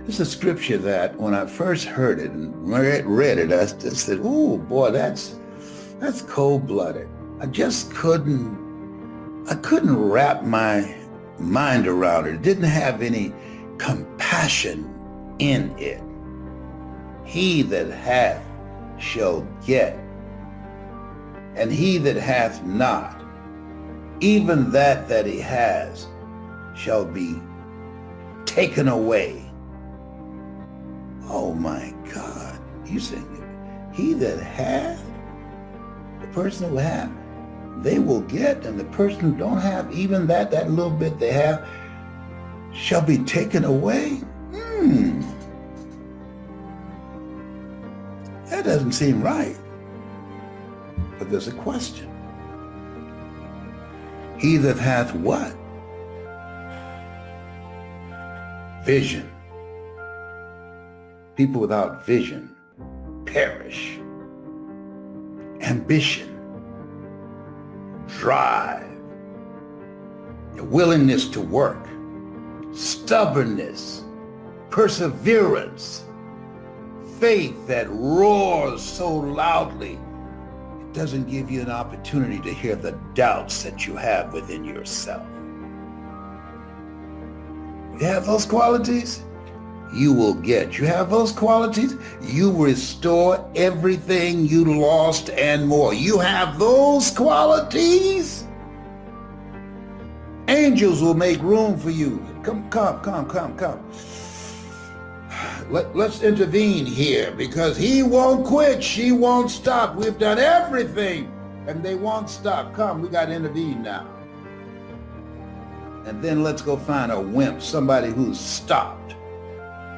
It's a scripture that when I first heard it and read it, I just said, "Oh boy, that's cold-blooded." I couldn't wrap my mind around it. It didn't have any compassion in it. He that hath shall get, and he that hath not, even that he has, shall be taken away. Oh my God. You saying he that hath, the person who hath, they will get, and the person who don't have, even that little bit they have, shall be taken away? That doesn't seem right. But there's a question. He that hath what? Vision. People without vision perish. Ambition, drive, a willingness to work, stubbornness, perseverance, faith that roars so loudly it doesn't give you an opportunity to hear the doubts that you have within yourself. You have those qualities, you will get. You have those qualities, you restore everything you lost and more. You have those qualities, angels will make room for you. Come. Let's intervene here because he won't quit. She won't stop. We've done everything and they won't stop. Come, we got to intervene now. And then let's go find a wimp, somebody who's stopped,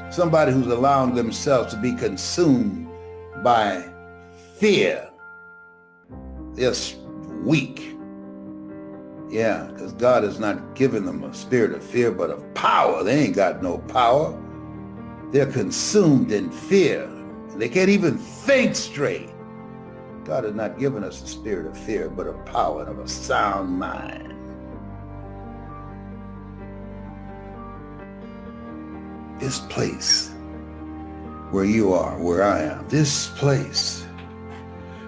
somebody who's allowing themselves to be consumed by fear. They're weak. Yeah, because God has not given them a spirit of fear, but of power. They ain't got no power. They're consumed in fear. They can't even think straight. God has not given us a spirit of fear, but of power and of a sound mind. This place where you are, where I am, this place,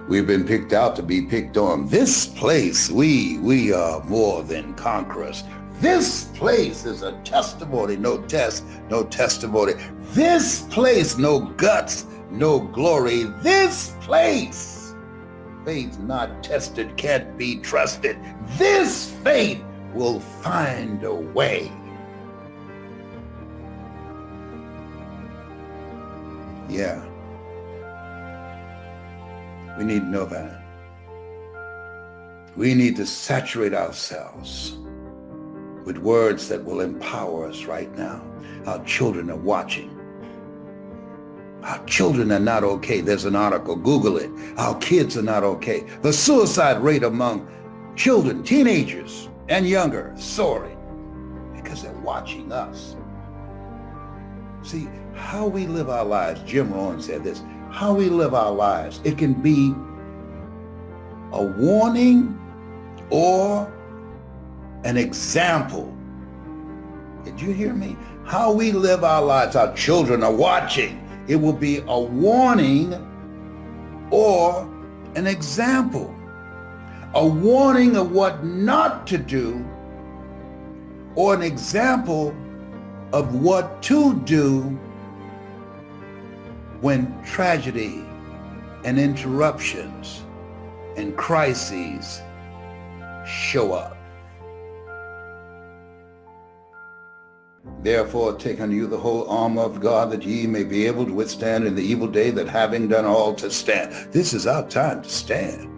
we've been picked out to be picked on. This place, we are more than conquerors. This place is a testimony, no test, no testimony. This place, no guts, no glory. This place, faith not tested can't be trusted. This faith will find a way. Yeah. We need to know that. We need to saturate ourselves with words that will empower us right now. Our children are watching. Our children are not okay. There's an article, Google it. Our kids are not okay. The suicide rate among children, teenagers, and younger is soaring because they're watching us. See, how we live our lives, Jim Rohn said this, how we live our lives, it can be a warning or an example. Did you hear me? How we live our lives, our children are watching. It will be a warning or an example. A warning of what not to do or an example of what to do when tragedy and interruptions and crises show up. Therefore, take unto you the whole armor of God, that ye may be able to withstand in the evil day, that having done all to stand. This is our time to stand.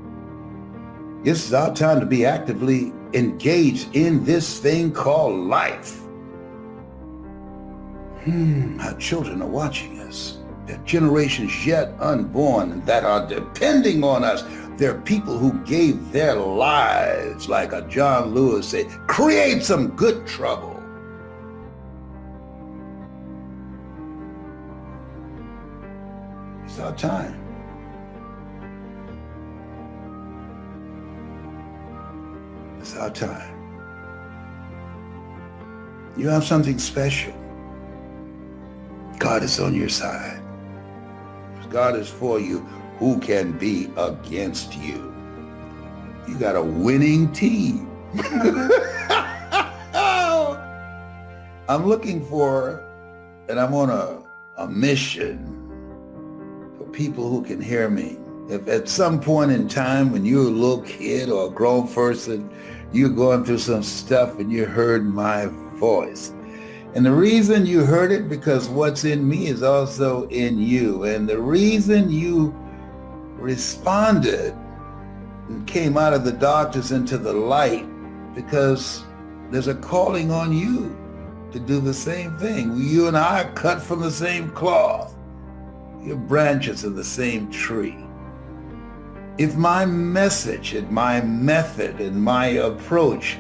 This is our time to be actively engaged in this thing called life. Our children are watching us. There are generations yet unborn that are depending on us. There are people who gave their lives, like a John Lewis said, create some good trouble. It's our time. It's our time. You have something special. God is on your side. If God is for you, who can be against you? You got a winning team. I'm looking for, and I'm on a mission for people who can hear me. If at some point in time when you're a little kid or a grown person, you're going through some stuff and you heard my voice. And the reason you heard it, because what's in me is also in you. And the reason you responded and came out of the darkness into the light, because there's a calling on you to do the same thing. You and I are cut from the same cloth. You're branches of the same tree. If my message and my method and my approach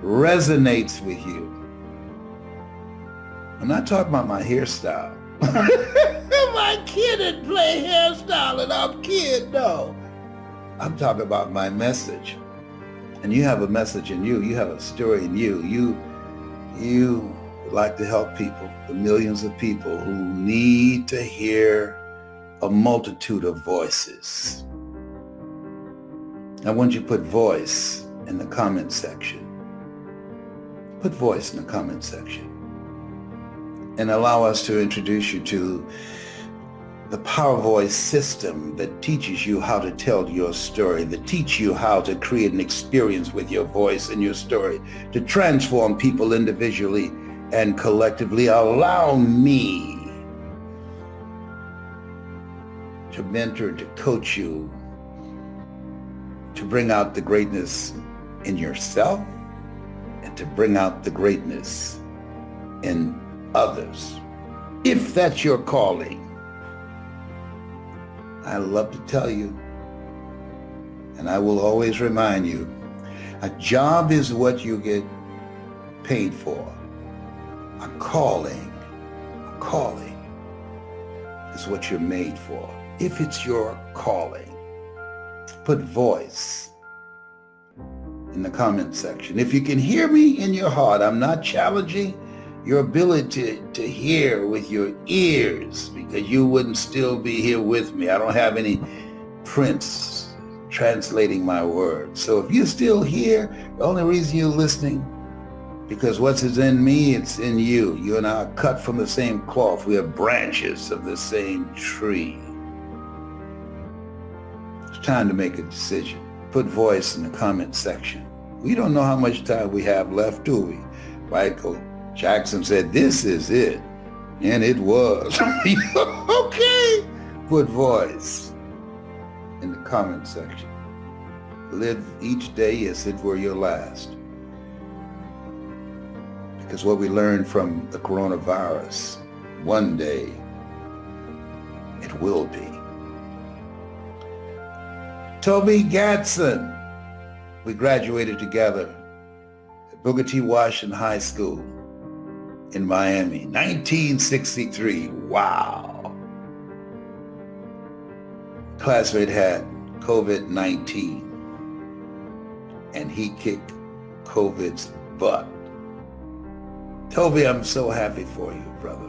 resonates with you, I'm not talking about my hairstyle. My kid didn't play hairstyle and I'm kid, no. I'm talking about my message. And you have a message in you. You have a story in you. You would like to help people, the millions of people who need to hear a multitude of voices. I want you to put voice in the comment section. Put voice in the comment section. And allow us to introduce you to the Power Voice system that teaches you how to tell your story, that teach you how to create an experience with your voice and your story, to transform people individually and collectively. Allow me to mentor, to coach you, to bring out the greatness in yourself and to bring out the greatness in others. If that's your calling, I love to tell you, and I will always remind you, a job is what you get paid for. A calling is what you're made for. If it's your calling, put voice in the comment section. If you can hear me in your heart, I'm not challenging your ability to hear with your ears, because you wouldn't still be here with me. I don't have any prints translating my words. So if you're still here, the only reason you're listening, because what's in me, it's in you. You and I are cut from the same cloth. We are branches of the same tree. It's time to make a decision. Put voice in the comment section. We don't know how much time we have left, do we? Michael Jackson said, "This is it." And it was. Okay. Put voice in the comment section. Live each day as it were your last. Because what we learned from the coronavirus, one day it will be. Toby Gatson, we graduated together at Booker T. Washington High School in Miami, 1963. Wow. Classmate had COVID-19 and he kicked COVID's butt. Toby, I'm so happy for you, brother.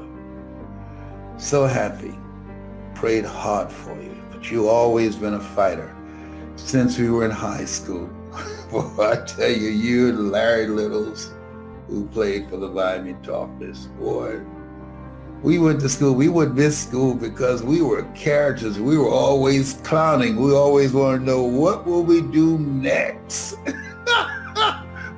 So happy. Prayed hard for you, but you've always been a fighter since we were in high school. Boy, I tell you, you and Larry Littles, who played for the Miami Dolphins, boy, we went to school. We would miss school because we were characters. We were always clowning. We always wanted to know, what will we do next?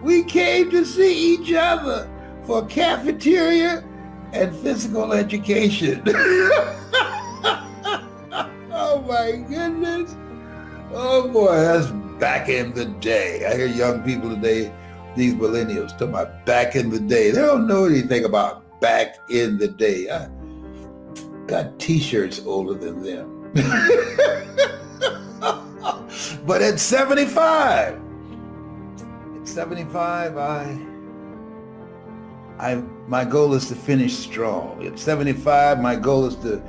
We came to see each other for cafeteria and physical education. Oh my goodness. Oh boy, that's back in the day. I hear young people today, these millennials, talking about back in the day. They don't know anything about back in the day. I got t-shirts older than them. But at 75, my goal is to finish strong. At 75, my goal is to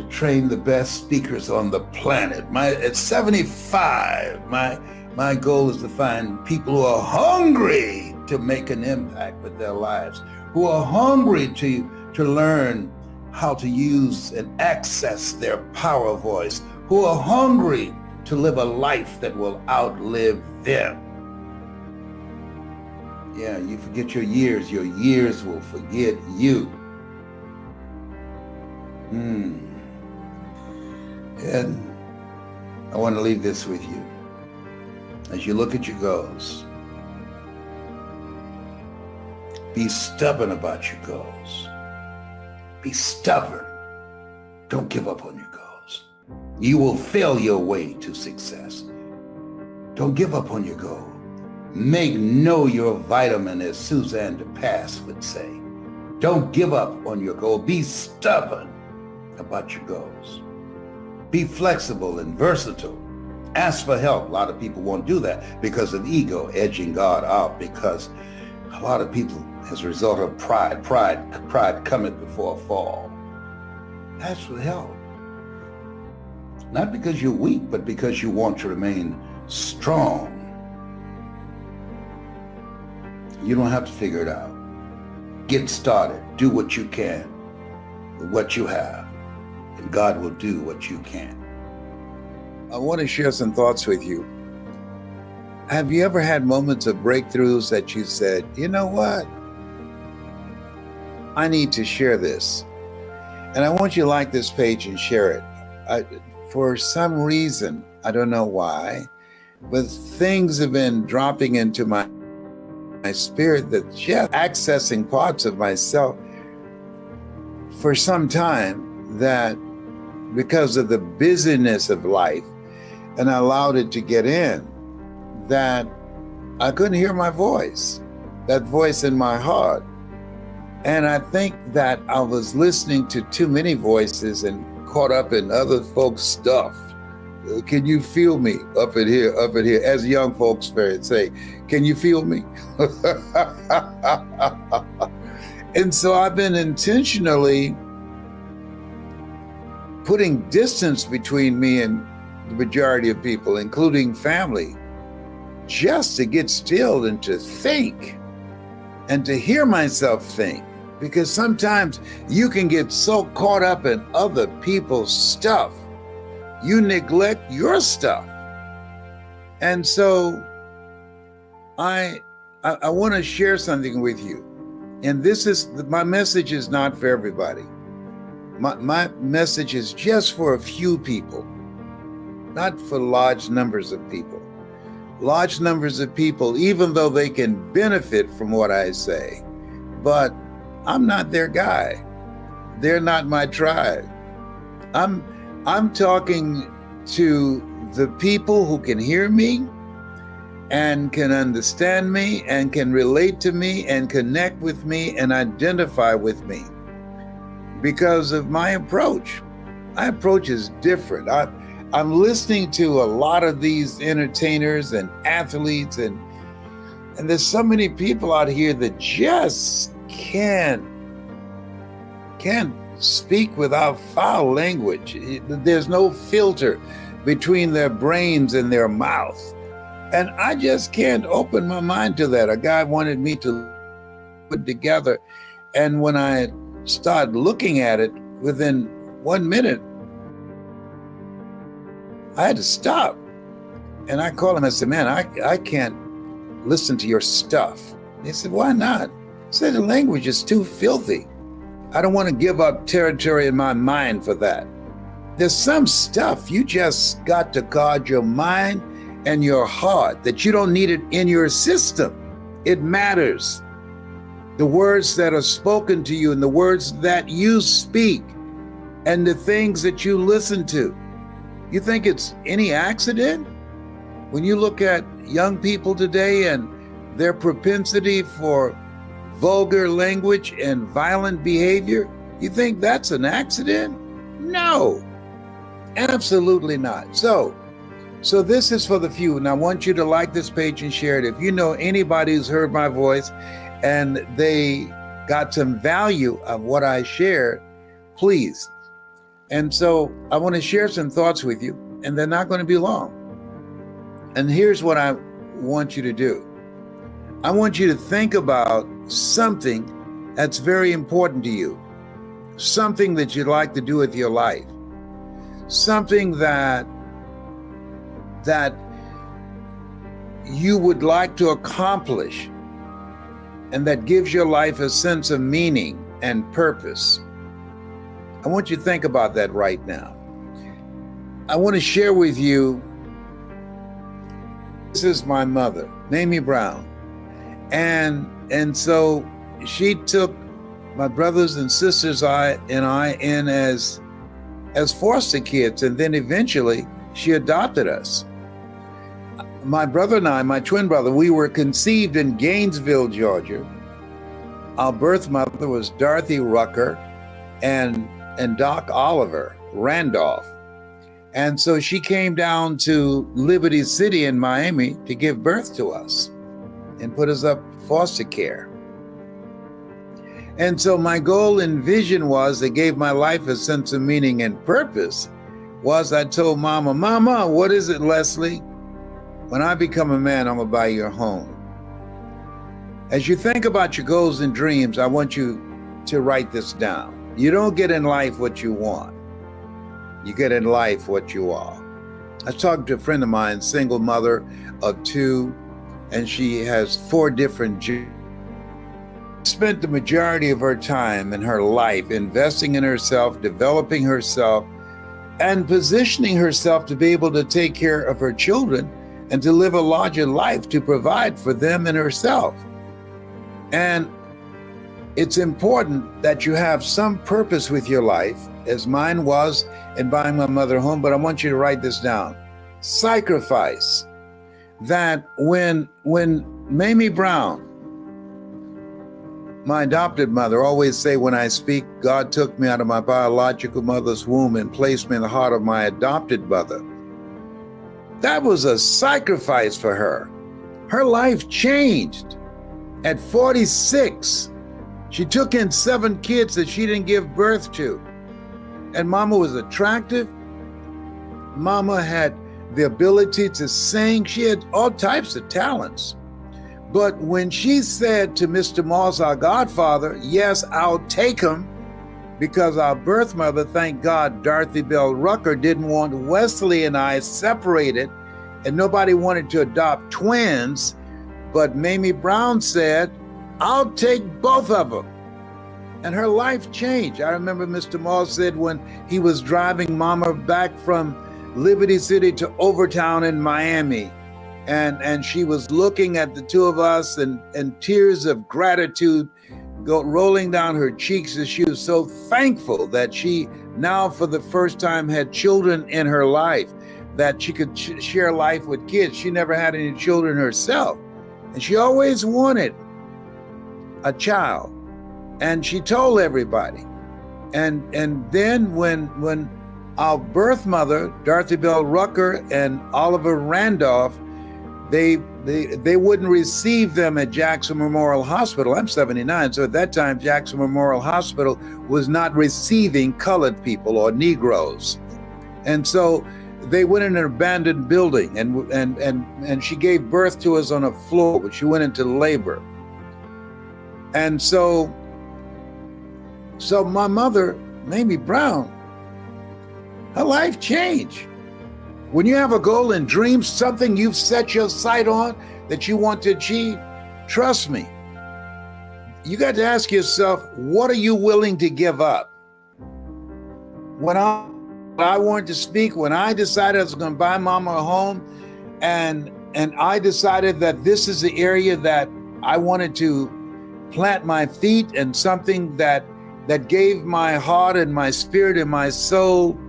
train the best speakers on the planet. At 75, my goal is to find people who are hungry to make an impact with their lives, who are hungry to learn how to use and access their power voice, who are hungry to live a life that will outlive them. Yeah, you forget your years will forget you. And I want to leave this with you. As you look at your goals, be stubborn about your goals. Be stubborn. Don't give up on your goals. You will fail your way to success. Don't give up on your goal. Know your vitamin, as Suzanne de Pass would say. Don't give up on your goal. Be stubborn about your goals. Be flexible and versatile. Ask for help. A lot of people won't do that because of ego, edging God out, because a lot of people, as a result of pride cometh before a fall. Ask for help. Not because you're weak, but because you want to remain strong. You don't have to figure it out. Get started. Do what you can with what you have, and God will do what you can. I want to share some thoughts with you. Have you ever had moments of breakthroughs that you said, you know what? I need to share this. And I want you to like this page and share it. For some reason, I don't know why, but things have been dropping into my spirit that just accessing parts of myself for some time, that because of the busyness of life, and I allowed it to get in, that I couldn't hear my voice, that voice in my heart. And I think that I was listening to too many voices and caught up in other folks' stuff. Can you feel me up in here, as young folks say, can you feel me? And so I've been intentionally putting distance between me and the majority of people, including family, just to get still and to think and to hear myself think. Because sometimes you can get so caught up in other people's stuff, you neglect your stuff. And so I want to share something with you. And my message is not for everybody. My message is just for a few people, not for large numbers of people. Large numbers of people, even though they can benefit from what I say, but I'm not their guy. They're not my tribe. I'm talking to the people who can hear me and can understand me and can relate to me and connect with me and identify with me because of my approach. My approach is different. I'm listening to a lot of these entertainers and athletes, and there's so many people out here that just can't speak without foul language. There's no filter between their brains and their mouth. And I just can't open my mind to that. A guy wanted me to put together, and when I started looking at it, within 1 minute, I had to stop. And I called him, I said, man, I can't listen to your stuff. He said, why not? I said, the language is too filthy. I don't want to give up territory in my mind for that. There's some stuff you just got to guard your mind and your heart, that you don't need it in your system. It matters. The words that are spoken to you and the words that you speak and the things that you listen to. You think it's any accident? When you look at young people today and their propensity for vulgar language and violent behavior, you think that's an accident? No, absolutely not. So this is for the few, and I want you to like this page and share it. If you know anybody who's heard my voice and they got some value of what I shared, please. And so I want to share some thoughts with you, and they're not going to be long. And here's what I want you to do. I want you to think about something that's very important to you. something that you'd like to do with your life, something that you would like to accomplish, and that gives your life a sense of meaning and purpose. I want you to think about that right now. I want to share with you, this is my mother, Mamie Brown. And so she took my brothers and sisters and I in as foster kids, and then eventually she adopted us. My brother and I, my twin brother, we were conceived in Gainesville, Georgia. Our birth mother was Dorothy Rucker and Doc Oliver Randolph. And so she came down to Liberty City in Miami to give birth to us and put us up foster care. And so my goal and vision was, that gave my life a sense of meaning and purpose, was I told Mama, what is it, Leslie? When I become a man, I'm gonna buy you a home. As you think about your goals and dreams, I want you to write this down. You don't get in life what you want. You get in life what you are. I was talking to a friend of mine, single mother of 2, and she has 4 different jobs. Spent the majority of her time in her life investing in herself, developing herself, and positioning herself to be able to take care of her children and to live a larger life to provide for them and herself. And it's important that you have some purpose with your life, as mine was in buying my mother home, but I want you to write this down. Sacrifice. That when Mamie Brown, my adopted mother, always say when I speak, God took me out of my biological mother's womb and placed me in the heart of my adopted mother. That was a sacrifice for her. Her life changed. At 46, she took in 7 kids that she didn't give birth to. And Mama was attractive. Mama had the ability to sing. She had all types of talents. But when she said to Mr. Moss, our godfather, yes, I'll take him, because our birth mother, thank God, Dorothy Bell Rucker, didn't want Wesley and I separated, and nobody wanted to adopt twins. But Mamie Brown said, I'll take both of them. And her life changed. I remember Mr. Moss said when he was driving Mama back from Liberty City to Overtown in Miami, and she was looking at the 2 of us, and tears of gratitude rolling down her cheeks, as she was so thankful that she now for the first time had children in her life, that she could share life with kids. She never had any children herself, and she always wanted a child, and she told everybody. And then when our birth mother, Dorothy Bell Rucker and Oliver Randolph, they wouldn't receive them at Jackson Memorial Hospital. I'm 79, so at that time, Jackson Memorial Hospital was not receiving colored people or Negroes. And so they went in an abandoned building, and she gave birth to us on a floor, but she went into labor. And so my mother, Mamie Brown, her life changed. When you have a goal and dream, something you've set your sight on that you want to achieve, trust me, you got to ask yourself, what are you willing to give up? When I wanted to speak, when I decided I was going to buy Mama a home, and I decided that this is the area that I wanted to plant my feet, and something that gave my heart and my spirit and my soul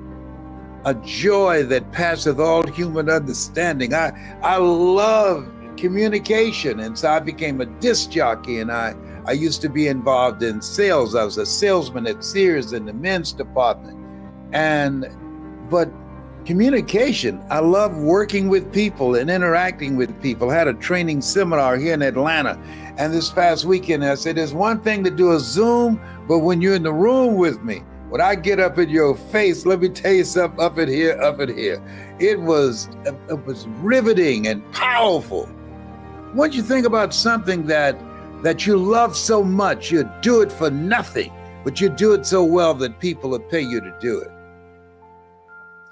a joy that passeth all human understanding. I love communication, and so I became a disc jockey, and I used to be involved in sales. I was a salesman at Sears in the men's department. But communication, I love working with people and interacting with people. I had a training seminar here in Atlanta, and this past weekend I said, there's one thing to do a Zoom, but when you're in the room with me, when I get up in your face, let me tell you something, up in here. It was riveting and powerful. Once you think about something that you love so much, you do it for nothing. but you do it so well that people will pay you to do it.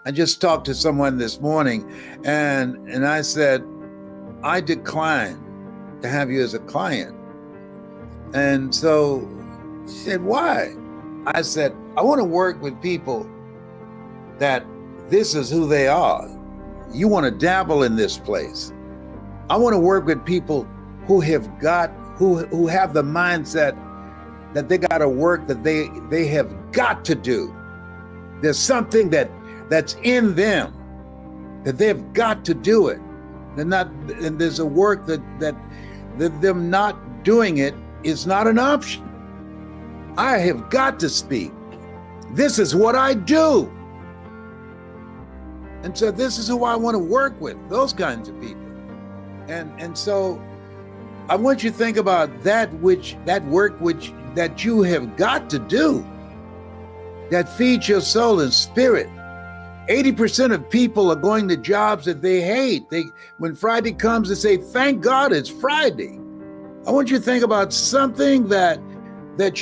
I just talked to someone this morning and I said, I decline to have you as a client. And so she said, why? I said, I want to work with people that this is who they are. You want to dabble in this place. I want to work with people who have the mindset that they got to work, that they have got to do. There's something that's in them, that they've got to do it. And there's a work that them not doing it is not an option. I have got to speak. This is what I do. And so this is who I want to work with, those kinds of people. And so I want you to think about that work that you have got to do, that feeds your soul and spirit. 80% of people are going to jobs that they hate. When Friday comes, they say, thank God it's Friday. I want you to think about something that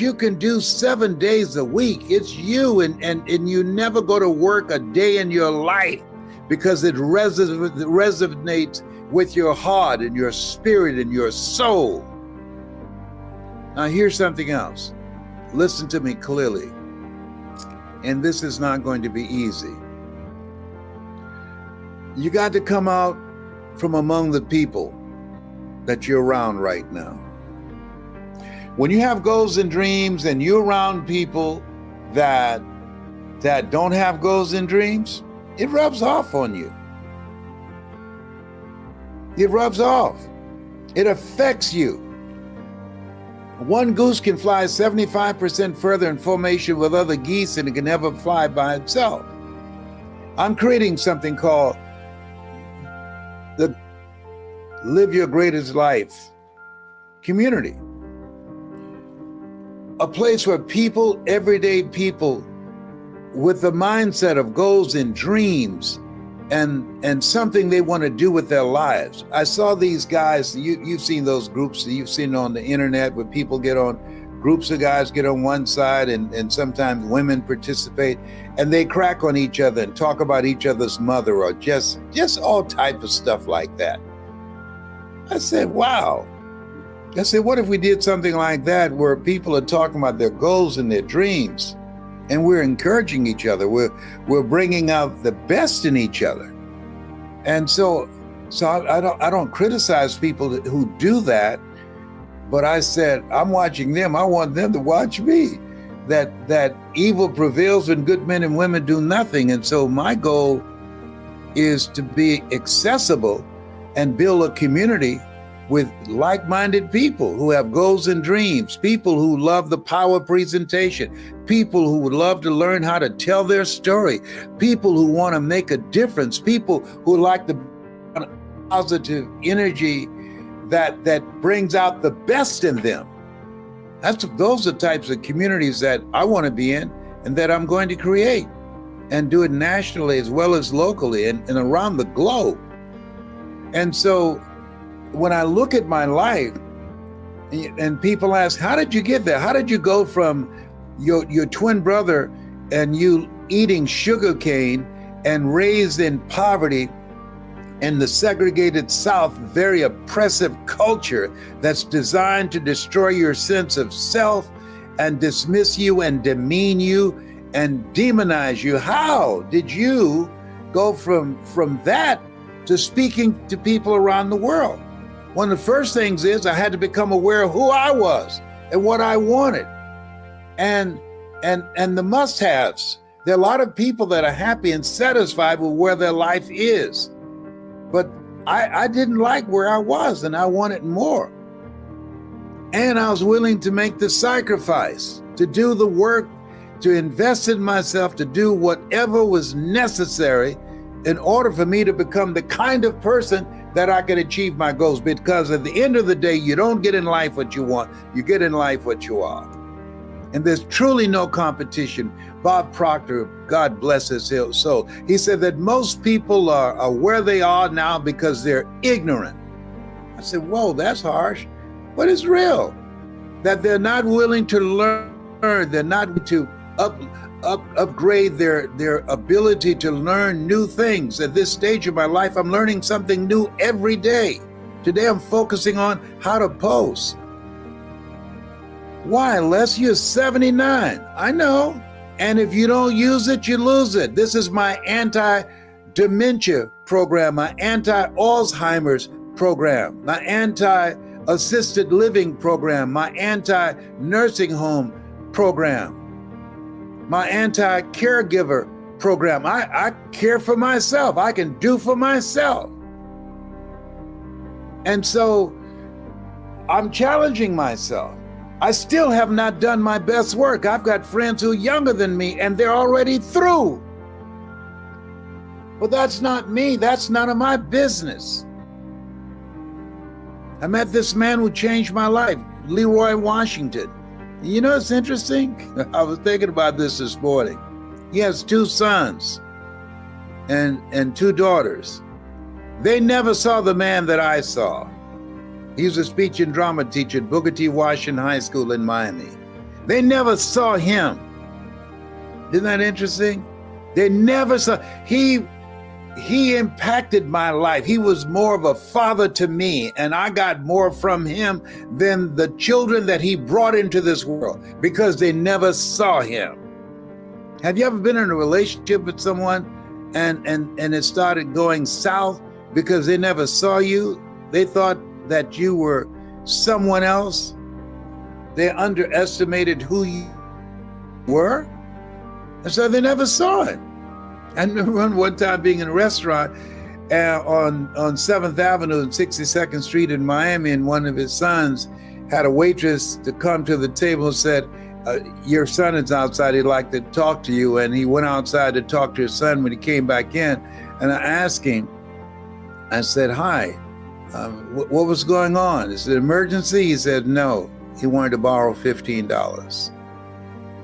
you can do 7 days a week. It's you, and you never go to work a day in your life because it resonates with your heart and your spirit and your soul. Now here's something else. Listen to me clearly. And this is not going to be easy. You got to come out from among the people that you're around right now. When you have goals and dreams and you're around people that don't have goals and dreams, it rubs off on you. It rubs off. It affects you. One goose can fly 75% further in formation with other geese than it can ever fly by itself. I'm creating something called the Live Your Greatest Life community. A place where people, everyday people, with the mindset of goals and dreams and something they want to do with their lives. I saw these guys, you've seen those groups, you've seen on the internet where people get on, groups of guys get on one side and sometimes women participate and they crack on each other and talk about each other's mother or just all type of stuff like that. I said, wow. I said, what if we did something like that where people are talking about their goals and their dreams and we're encouraging each other. We're bringing out the best in each other. And so I don't criticize people who do that, but I said, I'm watching them. I want them to watch me. That evil prevails when good men and women do nothing. And so my goal is to be accessible and build a community with like-minded people who have goals and dreams, people who love the power presentation, people who would love to learn how to tell their story, people who want to make a difference, people who like the positive energy that brings out the best in them. Those are types of communities that I want to be in and that I'm going to create and do it nationally as well as locally and around the globe. And so when I look at my life and people ask, how did you get there? How did you go from your twin brother and you eating sugar cane and raised in poverty in the segregated South, very oppressive culture that's designed to destroy your sense of self and dismiss you and demean you and demonize you? How did you go from that to speaking to people around the world? One of the first things is I had to become aware of who I was and what I wanted and the must-haves. There are a lot of people that are happy and satisfied with where their life is. But I didn't like where I was and I wanted more. And I was willing to make the sacrifice, to do the work, to invest in myself, to do whatever was necessary in order for me to become the kind of person that I could achieve my goals. Because at the end of the day, you don't get in life what you want, you get in life what you are. And there's truly no competition. Bob Proctor, God bless his soul, he said that most people are where they are now because they're ignorant. I said, whoa, that's harsh, but it's real. That they're not willing to learn They're not to upgrade their ability to learn new things. At this stage of my life, I'm learning something new every day. Today, I'm focusing on how to post. Why, Les? You're 79. I know. And if you don't use it, you lose it. This is my anti-dementia program, my anti-Alzheimer's program, my anti-assisted living program, my anti-nursing home program, my anti-caregiver program. I care for myself. I can do for myself. And so I'm challenging myself. I still have not done my best work. I've got friends who are younger than me and they're already through. But that's not me. That's none of my business. I met this man who changed my life, Leroy Washington. You know, it's interesting. I was thinking about this morning. He has 2 sons and 2 daughters. They never saw the man that I saw. He was a speech and drama teacher at Booker T. Washington High School in Miami. They never saw him. Isn't that interesting? They never saw. He impacted my life. He was more of a father to me, and I got more from him than the children that he brought into this world because they never saw him. Have you ever been in a relationship with someone and it started going south because they never saw you? They thought that you were someone else. They underestimated who you were, and so they never saw it. I remember one time being in a restaurant on 7th Avenue and 62nd Street in Miami, and one of his sons had a waitress to come to the table and said, your son is outside, he'd like to talk to you. And he went outside to talk to his son. When he came back in, and I asked him, I said, hi, what was going on? Is it an emergency? He said, no, he wanted to borrow $15.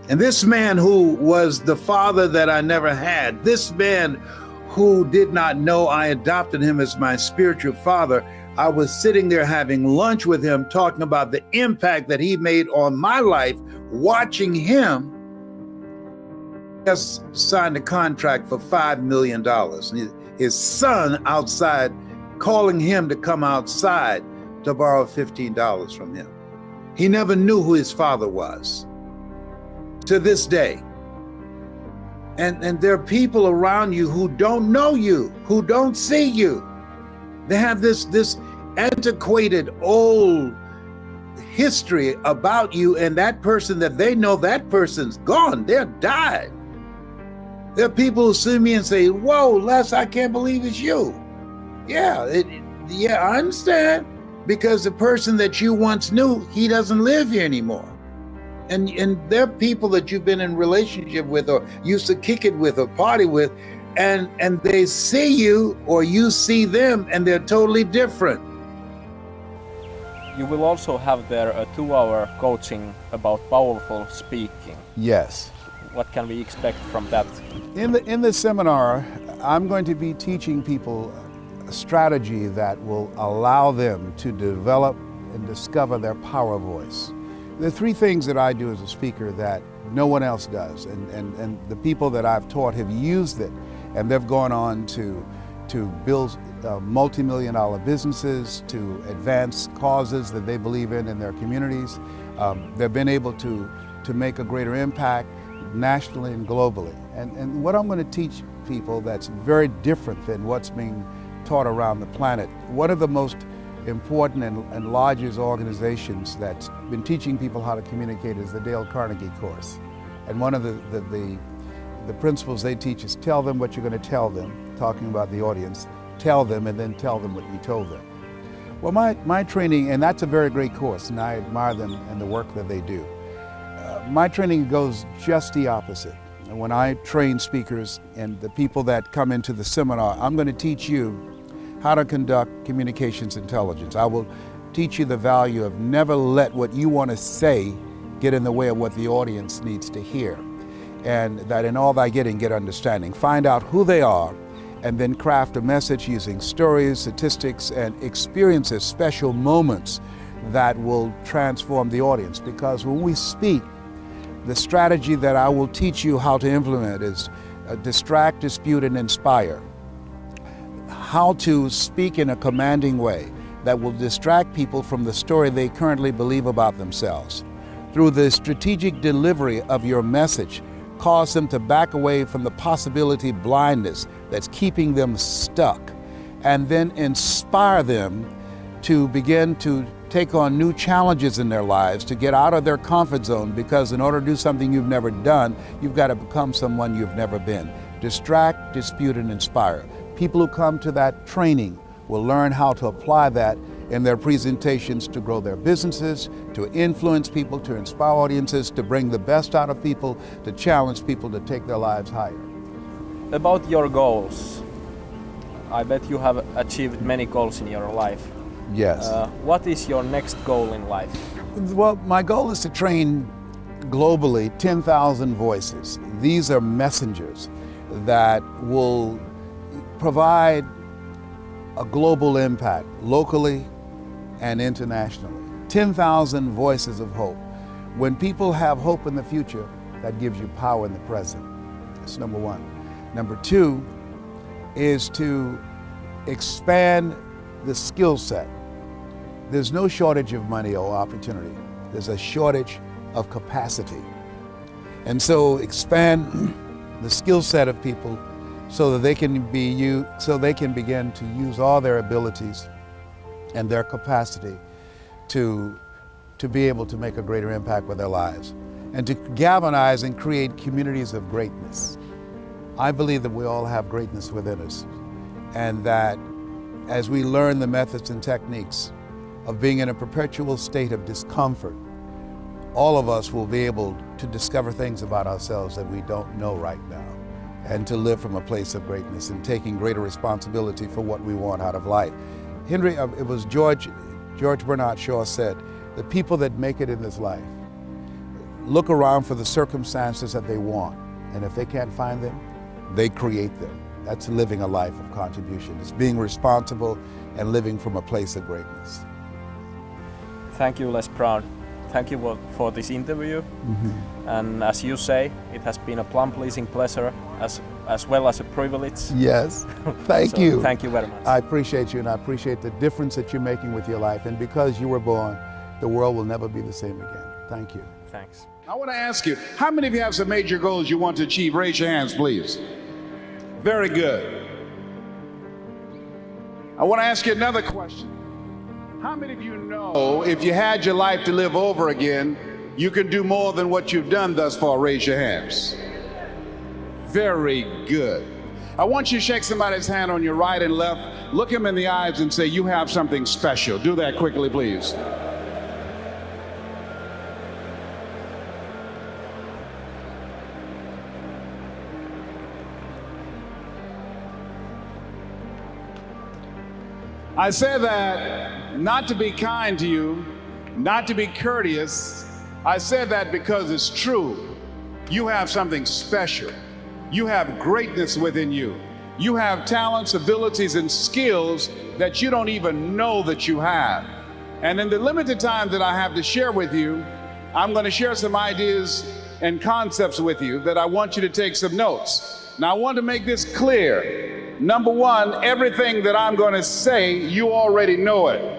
And this man who was the father that I never had, this man who did not know I adopted him as my spiritual father, I was sitting there having lunch with him, talking about the impact that he made on my life, watching him just signed a contract for $5 million. His son outside calling him to come outside to borrow $15 from him. He never knew who his father was. To this day. And there are people around you who don't know you, who don't see you. They have this antiquated old history about you, and that person that they know, that person's gone, they're died. There are people who see me and say, whoa, Les, I can't believe it's you. Yeah, I understand, because the person that you once knew, he doesn't live here anymore. And there are people that you've been in relationship with or used to kick it with or party with, and they see you or you see them and they're totally different. You will also have there a 2-hour coaching about powerful speaking. Yes. What can we expect from that? In the seminar, I'm going to be teaching people a strategy that will allow them to develop and discover their power voice. There are 3 things that I do as a speaker that no one else does, and the people that I've taught have used it, and they've gone on to build multi-million-dollar businesses, to advance causes that they believe in their communities. They've been able to make a greater impact nationally and globally. And what I'm going to teach people that's very different than what's being taught around the planet. One of the most important and largest organizations that's been teaching people how to communicate is the Dale Carnegie course. And one of the principles they teach is tell them what you're going to tell them, talking about the audience, tell them and then tell them what you told them. Well, my training, and that's a very great course, and I admire them and the work that they do. My training goes just the opposite. And when I train speakers and the people that come into the seminar, I'm going to teach you how to conduct communications intelligence. I will teach you the value of never let what you want to say get in the way of what the audience needs to hear. And that in all thy getting, get understanding. Find out who they are and then craft a message using stories, statistics, and experiences, special moments that will transform the audience. Because when we speak, The strategy that I will teach you how to implement is distract, dispute, and inspire. How to speak in a commanding way that will distract people from the story they currently believe about themselves. Through the strategic delivery of your message, cause them to back away from the possibility blindness that's keeping them stuck, and then inspire them to begin to take on new challenges in their lives, to get out of their comfort zone, because in order to do something you've never done, you've got to become someone you've never been. Distract, dispute, and inspire. People who come to that training will learn how to apply that in their presentations to grow their businesses, to influence people, to inspire audiences, to bring the best out of people, to challenge people to take their lives higher. About your goals, I bet you have achieved many goals in your life. Yes. What is your next goal in life? Well, my goal is to train globally 10,000 voices. These are messengers that will provide a global impact, locally and internationally. 10,000 voices of hope. When people have hope in the future, that gives you power in the present. That's number one. Number two is to expand the skill set. There's no shortage of money or opportunity. There's a shortage of capacity. And so expand the skill set of people so that they can begin to use all their abilities and their capacity to be able to make a greater impact with their lives, and to galvanize and create communities of greatness. I believe that we all have greatness within us, and that as we learn the methods and techniques of being in a perpetual state of discomfort, all of us will be able to discover things about ourselves that we don't know right now, and to live from a place of greatness and taking greater responsibility for what we want out of life. It was George Bernard Shaw said, the people that make it in this life look around for the circumstances that they want, and if they can't find them, they create them. That's living a life of contribution. It's being responsible and living from a place of greatness. Thank you, Les Brown. Thank you for this interview. Mm-hmm. And as you say, it has been a plum-pleasing pleasure as well as a privilege. Yes, thank you. Thank you very much. I appreciate you, and I appreciate the difference that you're making with your life. And because you were born, the world will never be the same again. Thank you. Thanks. I want to ask you, how many of you have some major goals you want to achieve? Raise your hands, please. Very good. I want to ask you another question. How many of you know if you had your life to live over again, you can do more than what you've done thus far? Raise your hands. Very good. I want you to shake somebody's hand on your right and left, look him in the eyes and say, you have something special. Do that quickly, please. I say that not to be kind to you, not to be courteous. I say that because it's true. You have something special. You have greatness within you. You have talents, abilities, and skills that you don't even know that you have. And in the limited time that I have to share with you, I'm going to share some ideas and concepts with you that I want you to take some notes. Now, I want to make this clear. Number one, everything that I'm going to say, you already know it.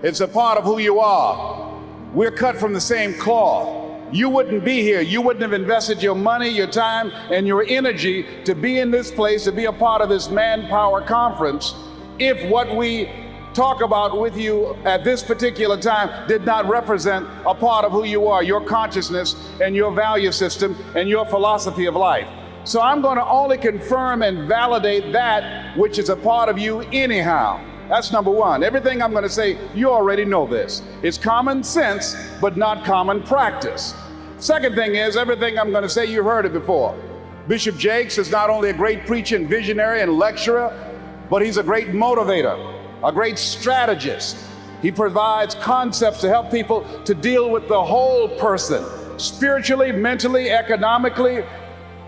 It's a part of who you are. We're cut from the same cloth. You wouldn't be here. You wouldn't have invested your money, your time, and your energy to be in this place, to be a part of this Manpower Conference, if what we talk about with you at this particular time did not represent a part of who you are, your consciousness and your value system and your philosophy of life. So I'm going to only confirm and validate that which is a part of you anyhow. That's number one. Everything I'm going to say, you already know this. It's common sense, but not common practice. Second thing is, everything I'm going to say, you've heard it before. Bishop Jakes is not only a great preacher and visionary and lecturer, but he's a great motivator, a great strategist. He provides concepts to help people to deal with the whole person, spiritually, mentally, economically,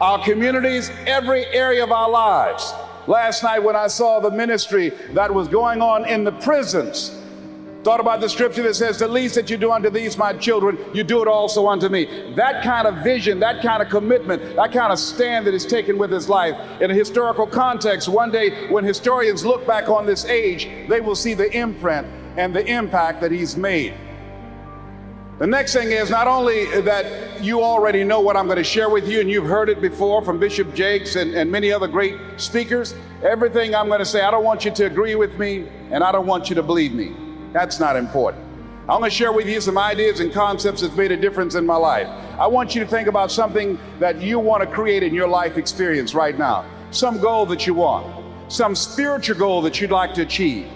our communities, every area of our lives. Last night when I saw the ministry that was going on in the prisons, Thought about the scripture that says, the least that you do unto these, my children, you do it also unto me. That kind of vision, that kind of commitment, that kind of stand that is taken with his life in a historical context. One day, when historians look back on this age, they will see the imprint and the impact that he's made. The next thing is not only that you already know what I'm going to share with you, and you've heard it before from Bishop Jakes and many other great speakers. Everything I'm going to say, I don't want you to agree with me, and I don't want you to believe me. That's not important. I'm going to share with you some ideas and concepts that's made a difference in my life. I want you to think about something that you want to create in your life experience right now. Some goal that you want. Some spiritual goal that you'd like to achieve.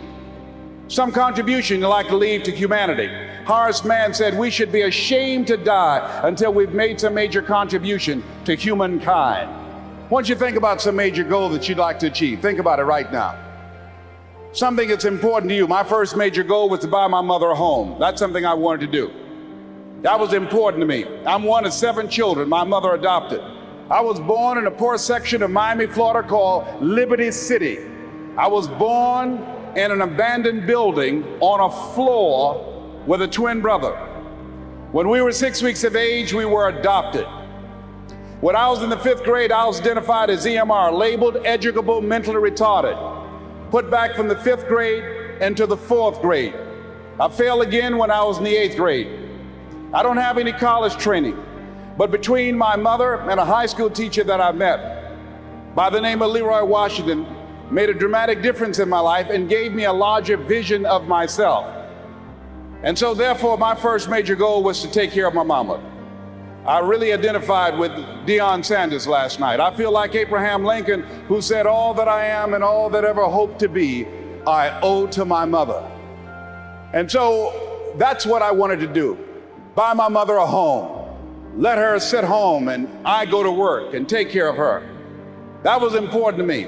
Some contribution you'd like to leave to humanity. Horace Mann said we should be ashamed to die until we've made some major contribution to humankind. I want you to think about some major goal that you'd like to achieve. Think about it right now. Something that's important to you. My first major goal was to buy my mother a home. That's something I wanted to do. That was important to me. I'm one of 7 children my mother adopted. I was born in a poor section of Miami, Florida called Liberty City. I was born in an abandoned building on a floor with a twin brother. When we were 6 weeks of age, we were adopted. When I was in the 5th grade, I was identified as EMR, labeled educable mentally retarded. Put back from the 5th grade into the 4th grade. I failed again when I was in the 8th grade. I don't have any college training, but between my mother and a high school teacher that I met by the name of Leroy Washington made a dramatic difference in my life and gave me a larger vision of myself. And so therefore, my first major goal was to take care of my mama. I really identified with Deion Sanders last night. I feel like Abraham Lincoln, who said, all that I am and all that ever hope to be, I owe to my mother. And so that's what I wanted to do. Buy my mother a home. Let her sit home and I go to work and take care of her. That was important to me.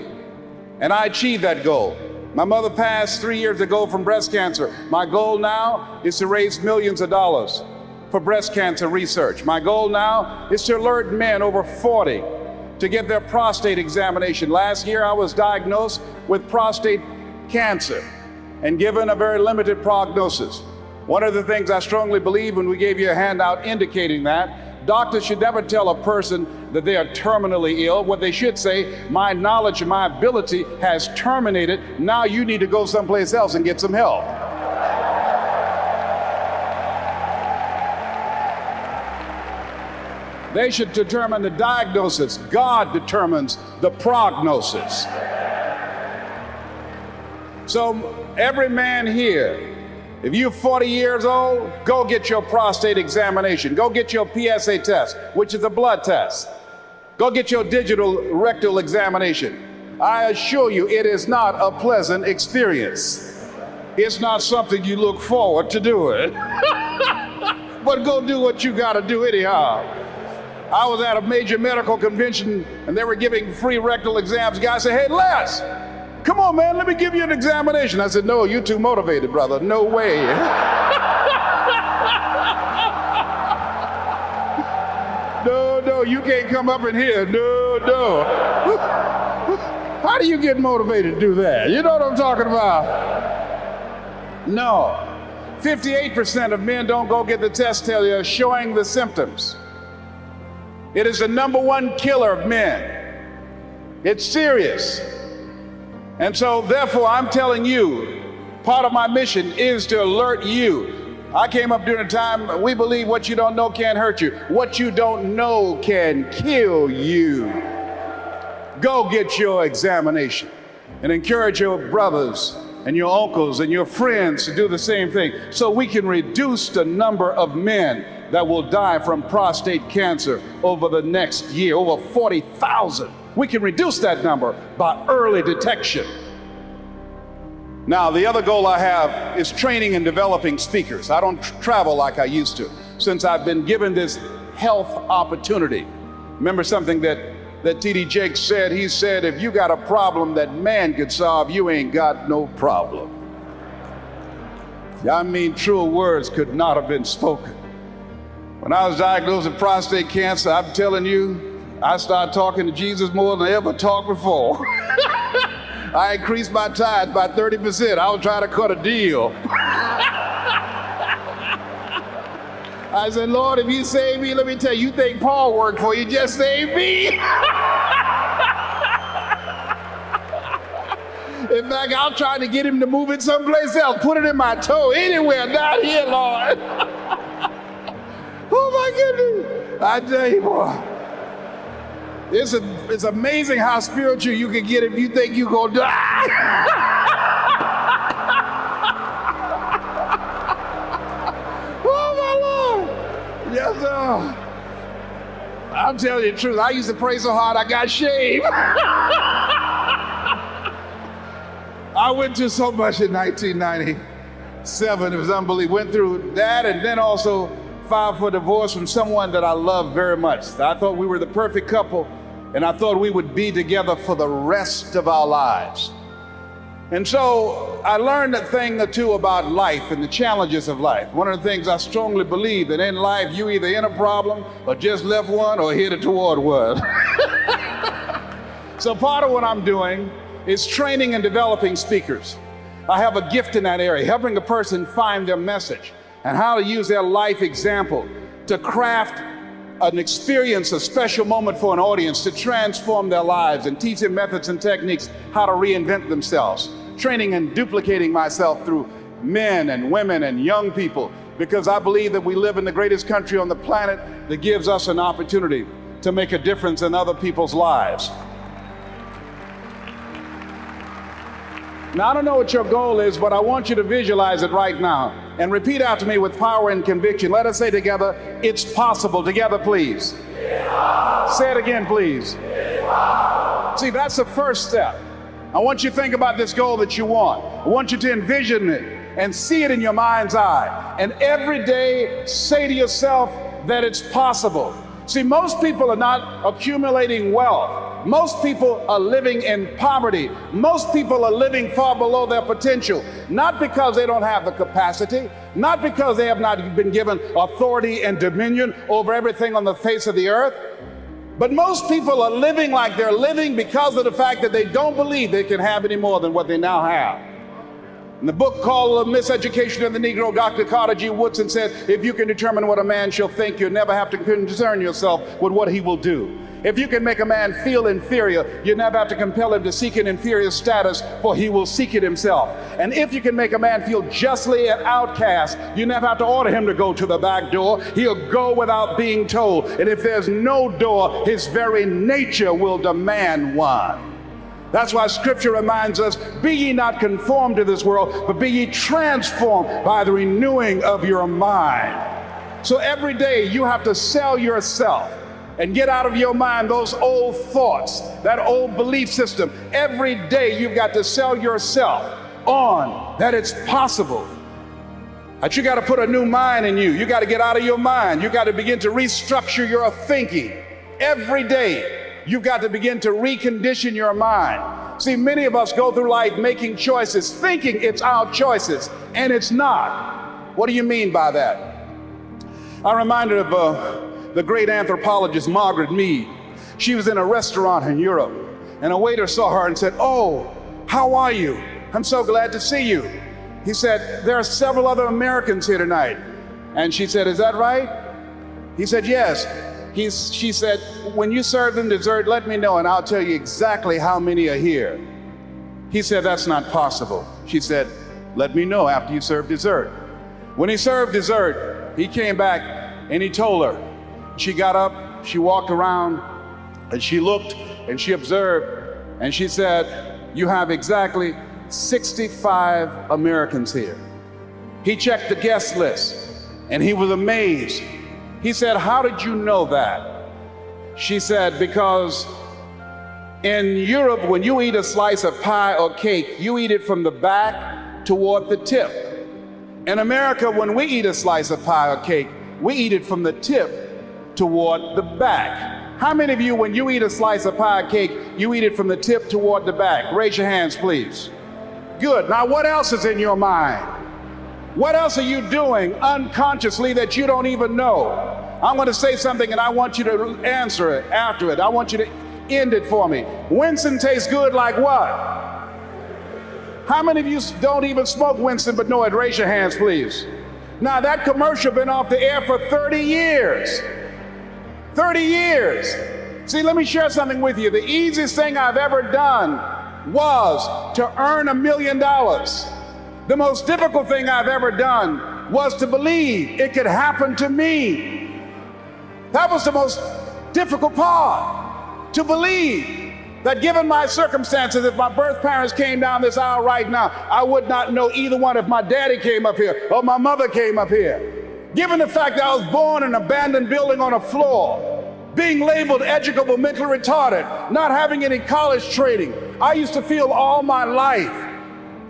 And I achieved that goal. My mother passed 3 years ago from breast cancer. My goal now is to raise millions of dollars for breast cancer research. My goal now is to alert men over 40 to get their prostate examination. Last year, I was diagnosed with prostate cancer and given a very limited prognosis. One of the things I strongly believe, when we gave you a handout indicating that, doctors should never tell a person that they are terminally ill. What they should say, my knowledge and my ability has terminated. Now you need to go someplace else and get some help. They should determine the diagnosis. God determines the prognosis. So every man here, if you're 40 years old, go get your prostate examination. Go get your PSA test, which is a blood test. Go get your digital rectal examination. I assure you, it is not a pleasant experience. It's not something you look forward to doing. But go do what you gotta do anyhow. I was at a major medical convention and they were giving free rectal exams. The guy said, hey, Les, come on, man, let me give you an examination. I said, no, you're too motivated, brother. No way. No, you can't come up in here. No. How do you get motivated to do that? You know what I'm talking about? No. 58% of men don't go get the test till you're showing the symptoms. It is the #1 killer of men. It's serious. And so therefore, I'm telling you, part of my mission is to alert you. I came up during a time, we believe what you don't know can't hurt you. What you don't know can kill you. Go get your examination and encourage your brothers and your uncles and your friends to do the same thing so we can reduce the number of men that will die from prostate cancer over the next year, over 40,000. We can reduce that number by early detection. Now, the other goal I have is training and developing speakers. I don't travel like I used to since I've been given this health opportunity. Remember something that T.D. Jakes said? He said, if you got a problem that man could solve, you ain't got no problem. I mean, truer words could not have been spoken. When I was diagnosed with prostate cancer, I'm telling you, I started talking to Jesus more than I ever talked before. I increased my tithes by 30%. I was trying to cut a deal. I said, Lord, if you save me, let me tell you, you think Paul worked for you, just save me. In fact, I'll try to get him to move it someplace else. Put it in my toe, anywhere, not here, Lord. Oh my goodness. I tell you, boy. It's amazing how spiritual you can get if you think you're going to die. Oh my Lord. Yes, sir. I'm telling you the truth. I used to pray so hard I got shaved. I went through so much in 1997. It was unbelievable. Went through that and then also filed for divorce from someone that I loved very much. I thought we were the perfect couple and I thought we would be together for the rest of our lives. And so I learned a thing or two about life and the challenges of life. One of the things I strongly believe that in life you either in a problem or just left one or headed toward one. So part of what I'm doing is training and developing speakers. I have a gift in that area, helping a person find their message and how to use their life example to craft an experience, a special moment for an audience to transform their lives and teach them methods and techniques how to reinvent themselves. Training and duplicating myself through men and women and young people, because I believe that we live in the greatest country on the planet that gives us an opportunity to make a difference in other people's lives. Now, I don't know what your goal is, but I want you to visualize it right now and repeat after me with power and conviction. Let us say together, it's possible. Together, please. Say it again, please. See, that's the first step. I want you to think about this goal that you want. I want you to envision it and see it in your mind's eye. And every day, say to yourself that it's possible. See, most people are not accumulating wealth. Most people are living in poverty. Most people are living far below their potential, not because they don't have the capacity, not because they have not been given authority and dominion over everything on the face of the earth, but most people are living like they're living because of the fact that they don't believe they can have any more than what they now have. In the book called Miseducation of the Negro, Dr. Carter G. Woodson said, if you can determine what a man shall think, you'll never have to concern yourself with what he will do. If you can make a man feel inferior, you never have to compel him to seek an inferior status, for he will seek it himself. And if you can make a man feel justly an outcast, you never have to order him to go to the back door. He'll go without being told. And if there's no door, his very nature will demand one. That's why Scripture reminds us, be ye not conformed to this world, but be ye transformed by the renewing of your mind. So every day you have to sell yourself and get out of your mind those old thoughts, that old belief system. Every day you've got to sell yourself on that it's possible. That you got to put a new mind in you. You got to get out of your mind. You got to begin to restructure your thinking. Every day you've got to begin to recondition your mind. See, many of us go through life making choices, thinking it's our choices, and it's not. What do you mean by that? I'm reminded of the great anthropologist Margaret Mead. She was in a restaurant in Europe, and a waiter saw her and said, "Oh, how are you? I'm so glad to see you." He said, "There are several other Americans here tonight." And she said, "Is that right?" He said, "Yes." She said, "When you serve them dessert, let me know and I'll tell you exactly how many are here." He said, "That's not possible." She said, "Let me know after you serve dessert." When he served dessert, he came back and he told her. She got up, she walked around, and she looked and she observed, and she said, "You have exactly 65 Americans here." He checked the guest list and he was amazed. He said, "How did you know that?" She said, "Because in Europe, when you eat a slice of pie or cake, you eat it from the back toward the tip. In America, when we eat a slice of pie or cake, we eat it from the tip toward the back." How many of you, when you eat a slice of pie or cake, you eat it from the tip toward the back? Raise your hands, please. Good. Now, what else is in your mind? What else are you doing unconsciously that you don't even know? I'm going to say something and I want you to answer it after it. I want you to end it for me. Winston tastes good like what? How many of you don't even smoke Winston but know it? Raise your hands, please. Now that commercial been off the air for 30 years. 30 years. See, let me share something with you. The easiest thing I've ever done was to earn $1 million. The most difficult thing I've ever done was to believe it could happen to me. That was the most difficult part, to believe that given my circumstances, if my birth parents came down this aisle right now, I would not know either one if my daddy came up here or my mother came up here. Given the fact that I was born in an abandoned building on a floor, being labeled educable, mentally retarded, not having any college training, I used to feel all my life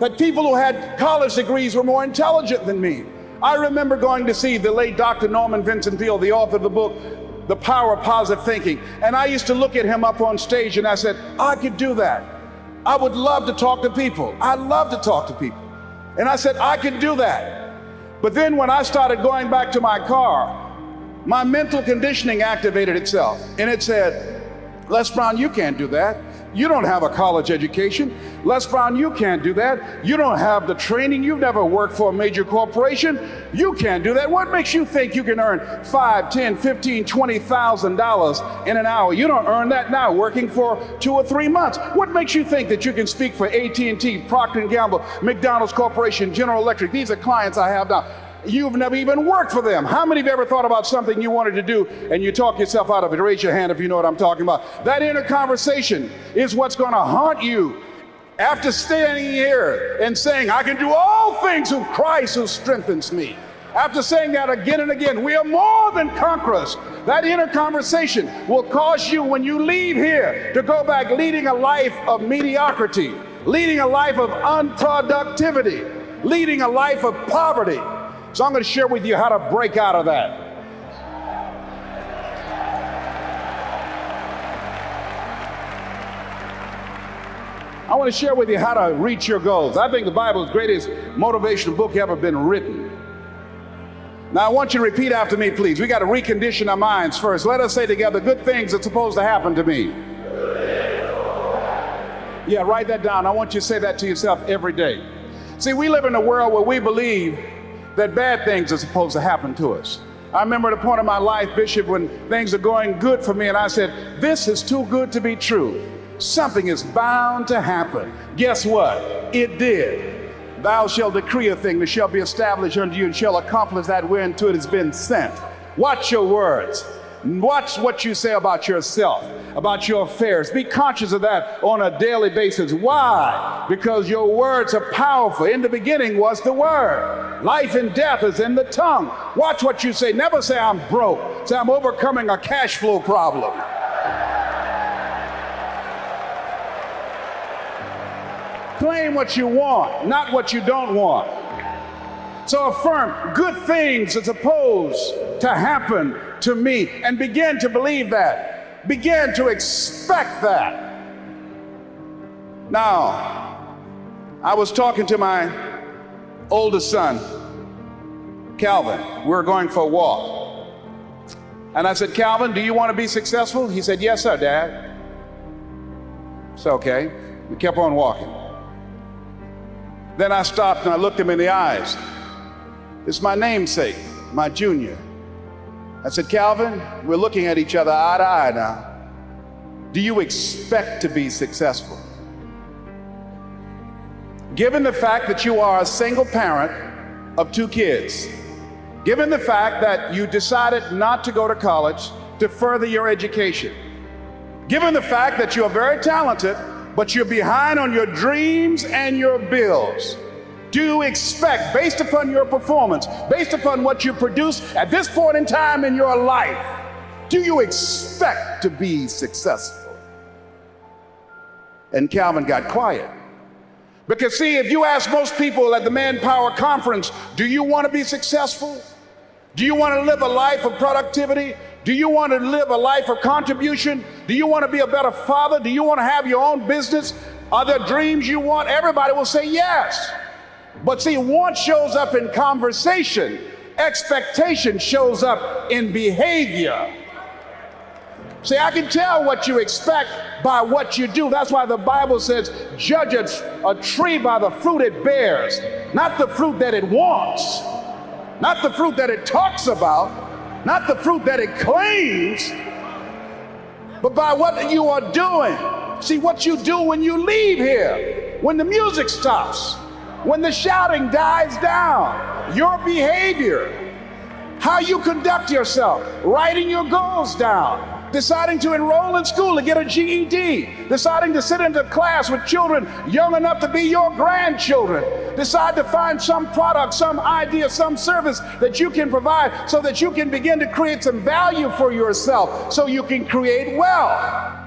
that people who had college degrees were more intelligent than me. I remember going to see the late Dr. Norman Vincent Peale, the author of the book, The Power of Positive Thinking. And I used to look at him up on stage and I said, I could do that. I would love to talk to people. I love to talk to people. And I said, I could do that. But then when I started going back to my car, my mental conditioning activated itself. And it said, Les Brown, you can't do that. You don't have a college education. Les Brown, you can't do that. You don't have the training. You've never worked for a major corporation. You can't do that. What makes you think you can earn $5, $10, $15, $20,000 in an hour? You don't earn that now working for 2 or 3 months. What makes you think that you can speak for AT&T, Procter & Gamble, McDonald's Corporation, General Electric? These are clients I have now. You've never even worked for them. How many of you ever thought about something you wanted to do and you talk yourself out of it? Raise your hand if you know what I'm talking about. That inner conversation is what's going to haunt you after standing here and saying, I can do all things through Christ who strengthens me. After saying that again and again, we are more than conquerors. That inner conversation will cause you, when you leave here, to go back leading a life of mediocrity, leading a life of unproductivity, leading a life of poverty. So I'm going to share with you how to break out of that. I want to share with you how to reach your goals. I think the Bible is the greatest motivational book ever been written. Now I want you to repeat after me, please. We got to recondition our minds first. Let us say together, good things are supposed to happen to me. Yeah, write that down. I want you to say that to yourself every day. See, we live in a world where we believe that bad things are supposed to happen to us. I remember at a point in my life, Bishop, when things are going good for me, and I said, this is too good to be true. Something is bound to happen. Guess what? It did. Thou shalt decree a thing that shall be established unto you and shall accomplish that whereunto it has been sent. Watch your words. Watch what you say about yourself, about your affairs. Be conscious of that on a daily basis. Why? Because your words are powerful. In the beginning was the Word. Life and death is in the tongue. Watch what you say. Never say I'm broke. Say I'm overcoming a cash flow problem. Claim what you want, not what you don't want. So affirm, good things are supposed to happen to me, and begin to believe that. Begin to expect that. Now, I was talking to my oldest son, Calvin. We were going for a walk. And I said, Calvin, do you want to be successful? He said, yes, sir, Dad. It's okay. We kept on walking. Then I stopped and I looked him in the eyes. It's my namesake, my junior. I said, Calvin, we're looking at each other eye to eye now. Do you expect to be successful? Given the fact that you are a single parent of 2 kids, given the fact that you decided not to go to college to further your education, given the fact that you are very talented, but you're behind on your dreams and your bills, do you expect, based upon your performance, based upon what you produce at this point in time in your life, do you expect to be successful? And Calvin got quiet. Because see, if you ask most people at the Manpower Conference, do you want to be successful? Do you want to live a life of productivity? Do you want to live a life of contribution? Do you want to be a better father? Do you want to have your own business? Are there dreams you want? Everybody will say yes. But see, want shows up in conversation. Expectation shows up in behavior. See, I can tell what you expect by what you do. That's why the Bible says, judge a tree by the fruit it bears, not the fruit that it wants. Not the fruit that it talks about, not the fruit that it claims, but by what you are doing. See, what you do when you leave here, when the music stops, when the shouting dies down, your behavior, how you conduct yourself, writing your goals down, deciding to enroll in school to get a GED, deciding to sit into class with children young enough to be your grandchildren, decide to find some product, some idea, some service that you can provide so that you can begin to create some value for yourself so you can create wealth.